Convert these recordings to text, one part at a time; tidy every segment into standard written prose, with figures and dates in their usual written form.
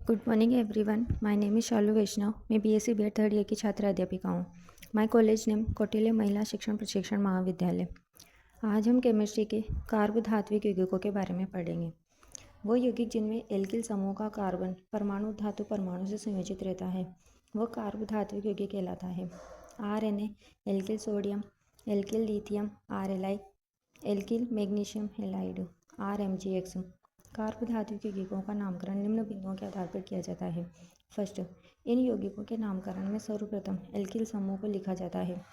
Good morning everyone, my name is Shalu Vaishnav. मैं BSc BEd third year की छात्र अध्यापिका हूँ। माय कॉलेज नेम कौटिल्य महिला शिक्षण प्रशिक्षण महाविद्यालय। आज हम केमिस्ट्री के कार्बधात्विक यौगिकों के बारे में पढ़ेंगे। वो यौगिक जिनमें एल्किल समूह का कार्बन परमाणु धातु परमाणु से संयोजित रहता है वह कार्बधात्विक यौगिक कहलाता है। RNA, alkyl sodium, alkyl lithium, RLi, alkyl magnesium halide, RMgX। कार्बधात्विक यौगिकों का नामकरण निम्न बिंदुओं के आधार पर किया जाता है। फर्स्ट, इन यौगिकों के नामकरण में सर्वप्रथम एल्किल समूह को लिखा जाता है।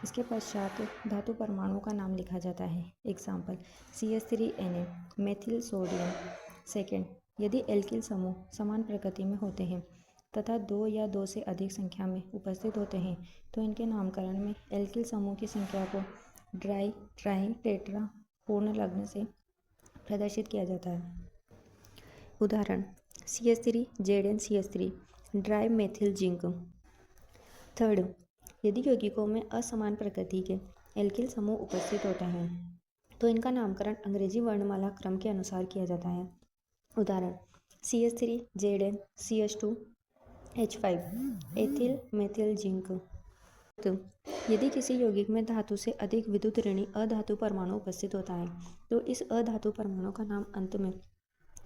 इसके पश्चात धातु परमाणु का नाम लिखा जाता है। Example CH3Na, methyl sodium. Second, यदि एल्किल समूह समान प्रकृति में होते हैं तथा दो या दो से अधिक संख्या में उपस्थित होते हैं तो इनके नामकरण में एल्किल समूह की संख्या को ड्राई, ट्राई, टेट्रा पूर्ण लग्न से प्रदर्शित किया जाता है। उदाहरण CH3 ZnCH3 dry methyl zinc. Third, यदि यौगिकों में असमान प्रकृति के एल्किल समूह उपस्थित होते हैं तो इनका नामकरण अंग्रेजी वर्णमाला क्रम के अनुसार किया जाता है। उदाहरण CH3 ZnCH2H5 ethyl methyl zinc. तो यदि किसी यौगिक में धातु से अधिक विद्युत ऋणी अधातु परमाणु उपस्थित होता है तो इस अधातु परमाणु का नाम अंत में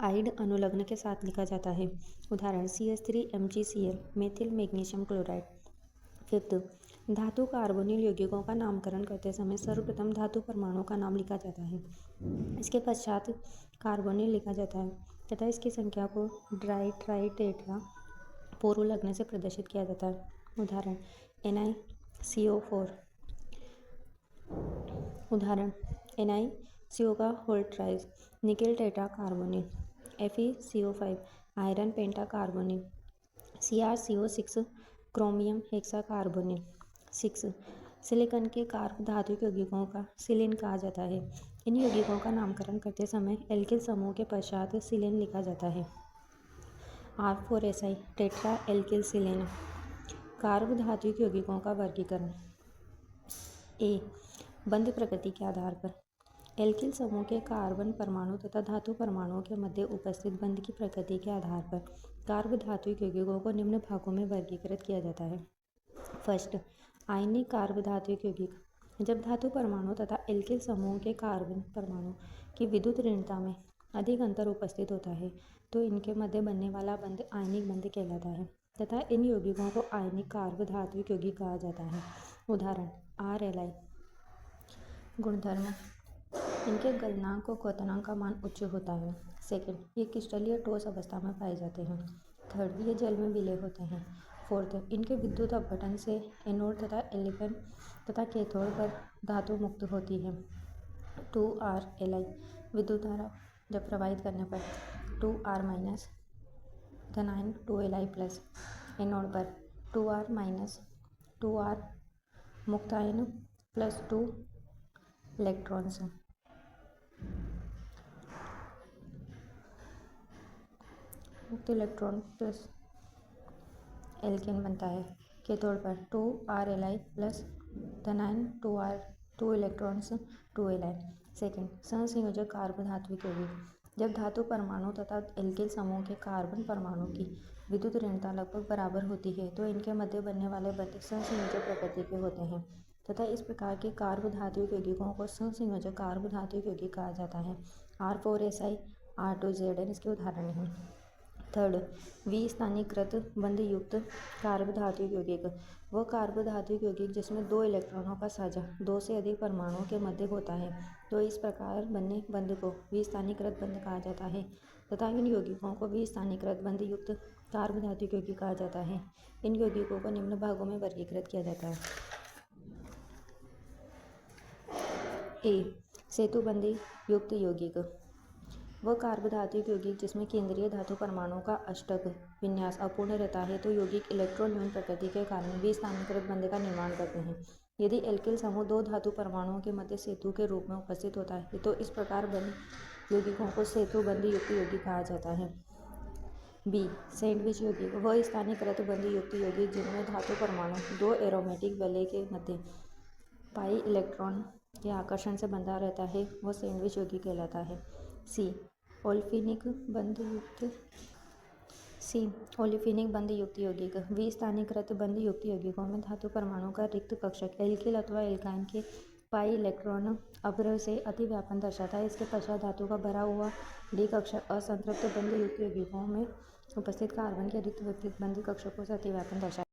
आइड अनुलग्न के साथ लिखा जाता है। उदाहरण CH3MgCl methyl magnesium chloride. Fifth, धातु कार्बोनिल यौगिकों का नामकरण करते समय सर्वप्रथम धातु परमाणु का नाम लिखा जाता है। इसके पश्चात कार्बोनिल लिखा जाता है तथा इसकी संख्या को ड्राई, ट्राई, टेट्रा पूर्व लग्न से प्रदर्शित किया जाता है। उदाहरण NiCO4। उदाहरण NiCO का होल ट्राइज, nickel tetra carbonyl. FeCO5 iron penta carbonyl. CrCO6 chromium hexa carbonyl. 6, silicon के कार्बधात्विक यौगिकों का सिलिन कहा जाता है। इन यौगिकों का नामकरण करते समय एल्किल समूह के पश्चात सिलिन लिखा जाता है। R4Si टेट्रा एल्किल सिलेन। कार्बधात्विक यौगिकों का वर्गीकरण। A, बंध प्रकृति के आधार पर एल्किल समूह के कार्बन परमाणु तथा धातु परमाणुओं के मध्य उपस्थित बंध की प्रकृति के आधार पर कार्बधात्विक यौगिकों को निम्न भागों में वर्गीकृत किया जाता है। फर्स्ट, आयनिक कार्बधात्विक यौगिक। जब धातु परमाणु तथा एल्किल समूह के कार्बन परमाणु की विद्युत ऋणता में अधिक अंतर उपस्थित होता है तो इनके मध्य बनने वाला बंध आयनिक बंध कहलाता है तथा इन यौगिकों को आयनिक कार्बधात्विक यौगिक कहा जाता है। उदाहरण RLi। गुणधर्म, इनके गलनांक और क्वथनांक का मान उच्च होता है। सेकेंड, ये क्रिस्टलीय ठोस अवस्था में पाए जाते हैं। थर्ड, ये जल में विलय होते हैं। फोर्थ, इनके विद्युत अपघटन से एनोड तथा एल्केन तथा कैथोड पर धातु मुक्त होती है। 2RLi विद्युत धारा जब प्रवाहित करने पर 2R minus धनायन 2Li plus, anode पर 2R माइनस 2R मुक्तायन प्लस 2 इलेक्ट्रॉन्स। मुक्त इलेक्ट्रॉन प्लस एल्केन बनता है। कैथोड पर 2RLi plus धनायन 2 electrons 2Li। Second, सहसंयोजक कार्बधात्विक यौगिक। जब धातु परमाणु तथा एल्किल समूह के कार्बन परमाणु की विद्युत ऋणता लगभग बराबर होती है तो इनके मध्य बनने वाले बंध सहसंयोजक प्रकृति के होते हैं तथा इस प्रकार के कार्बधात्विक यौगिकों को सहसंयोजक कार्बधात्विक यौगिक कहा जाता है। R4Si R2Zn इसके उदाहरण हैं। थर्ड, विस्थानीकृत बंध युक्त कार्बधात्विक यौगिक। वह कार्बधात्विक यौगिक जिसमें दो इलेक्ट्रॉनों का साझा दो से अधिक परमाणुओं के मध्य होता है तो इस प्रकार बने बंध को विस्थानीकृत बंध कहा जाता है तथा इन यौगिकों को विस्थानीकृत बंध युक्त कार्बधात्विक यौगिक कहा जाता है। इन यौगिकों को निम्न भागों में वर्गीकृत किया जाता है। A, सेतुबंधी युक्त यौगिक। वह कार्बधात्विक यौगिक जिसमें केंद्रीय धातु परमाणु का अष्टक विन्यास अपूर्ण रहता है तो यौगिक इलेक्ट्रोन्यून प्रकृति के कारण विस्थानीकृत बंध का निर्माण करते हैं। यदि एल्किल समूह दो धातु परमाणुओं के मध्य सेतु के रूप में उपस्थित होता है तो इस प्रकार बने यौगिकों को सेतुबंधी युक्त यौगिक कहा जाता है। B, सैंडविच यौगिक। वह स्थानीकृत बंध युक्त यौगिक जिनमें धातु परमाणु दो एरोमेटिक वलय के मध्य पाई इलेक्ट्रॉन के आकर्षण से बंधा रहता है वह सैंडविच यौगिक कहलाता है। C, ओल्फिनिक बंधयुक्त सी ओलिफिनिक बंद युक्त यौगिक। विस्थानीकृत बंद युक्त यौगिकों में धातु परमाणु का रिक्त कक्षक एल्किल अथवा एल्काइन के पाई इलेक्ट्रॉन अवयव से अतिव्यापन दर्शाता है। इसके पश्चात धातु का भरा हुआ डी कक्षक असंतृप्त बंद युक्त यौगिकों में उपस्थित कार्बन के रिक्त विपरीत बंद कक्षकों से अतिव्यापन दर्शाता है।